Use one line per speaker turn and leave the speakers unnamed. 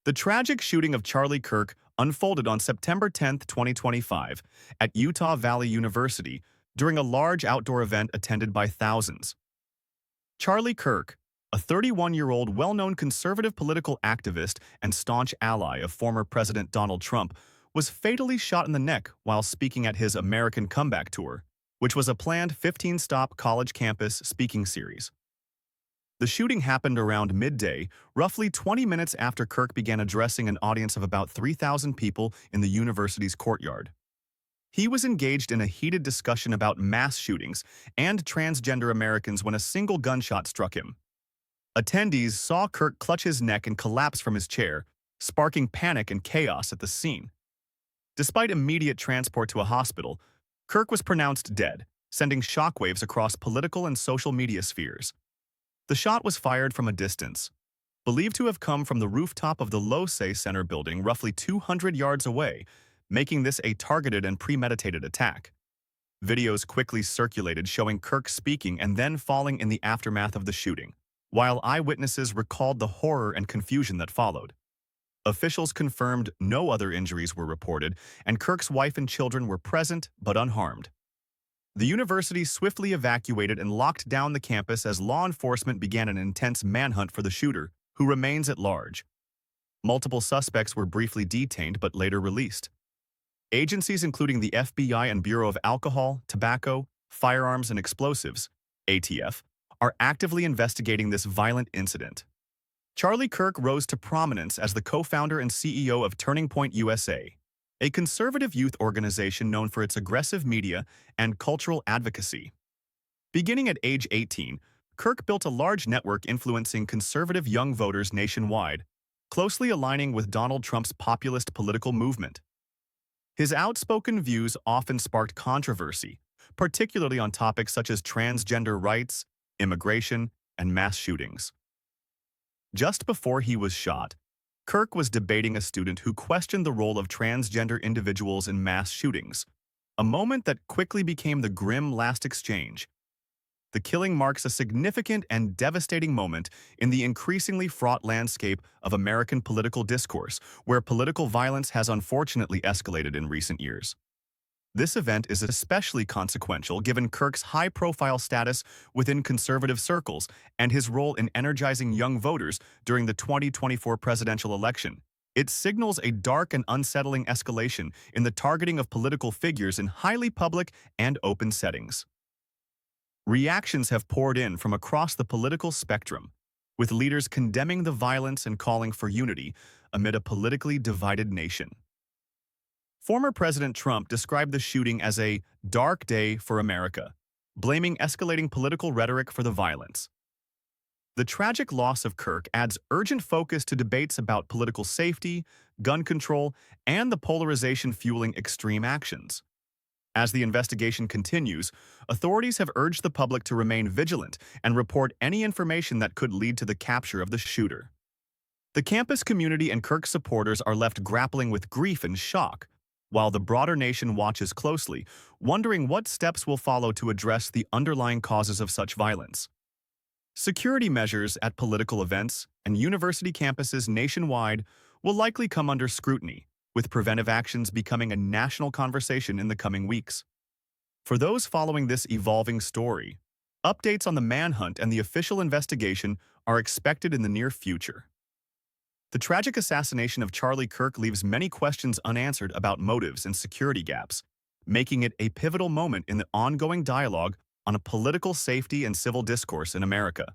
The tragic shooting of Charlie Kirk unfolded on September 10, 2025, at Utah Valley University during a large outdoor event attended by thousands. Charlie Kirk, a 31-year-old well-known conservative political activist and staunch ally of former President Donald Trump, was fatally shot in the neck while speaking at his American Comeback Tour, which was a planned 15-stop college campus speaking series. The shooting happened around midday, roughly 20 minutes after Kirk began addressing an audience of about 3,000 people in the university's courtyard. He was engaged in a heated discussion about mass shootings and transgender Americans when a single gunshot struck him. Attendees saw Kirk clutch his neck and collapse from his chair, sparking panic and chaos at the scene. Despite immediate transport to a hospital, Kirk was pronounced dead, sending shockwaves across political and social media spheres. The shot was fired from a distance, believed to have come from the rooftop of the Losay Center building roughly 200 yards away, making this a targeted and premeditated attack. Videos quickly circulated showing Kirk speaking and then falling in the aftermath of the shooting, while eyewitnesses recalled the horror and confusion that followed. Officials confirmed no other injuries were reported, and Kirk's wife and children were present but unharmed. The university swiftly evacuated and locked down the campus as law enforcement began an intense manhunt for the shooter, who remains at large. Multiple suspects were briefly detained but later released. Agencies including the FBI and Bureau of Alcohol, Tobacco, Firearms and Explosives, ATF, are actively investigating this violent incident. Charlie Kirk rose to prominence as the co-founder and CEO of Turning Point USA, a conservative youth organization known for its aggressive media and cultural advocacy. Beginning at age 18, Kirk built a large network influencing conservative young voters nationwide, closely aligning with Donald Trump's populist political movement. His outspoken views often sparked controversy, particularly on topics such as transgender rights, immigration, and mass shootings. Just before he was shot, Kirk was debating a student who questioned the role of transgender individuals in mass shootings, a moment that quickly became the grim last exchange. The killing marks a significant and devastating moment in the increasingly fraught landscape of American political discourse, where political violence has unfortunately escalated in recent years. This event is especially consequential given Kirk's high-profile status within conservative circles and his role in energizing young voters during the 2024 presidential election. It signals a dark and unsettling escalation in the targeting of political figures in highly public and open settings. Reactions have poured in from across the political spectrum, with leaders condemning the violence and calling for unity amid a politically divided nation. Former President Trump described the shooting as a dark day for America, blaming escalating political rhetoric for the violence. The tragic loss of Kirk adds urgent focus to debates about political safety, gun control, and the polarization fueling extreme actions. As the investigation continues, authorities have urged the public to remain vigilant and report any information that could lead to the capture of the shooter. The campus community and Kirk supporters are left grappling with grief and shock, while the broader nation watches closely, wondering what steps will follow to address the underlying causes of such violence. Security measures at political events and university campuses nationwide will likely come under scrutiny, with preventive actions becoming a national conversation in the coming weeks. For those following this evolving story, updates on the manhunt and the official investigation are expected in the near future. The tragic assassination of Charlie Kirk leaves many questions unanswered about motives and security gaps, making it a pivotal moment in the ongoing dialogue on a political safety and civil discourse in America.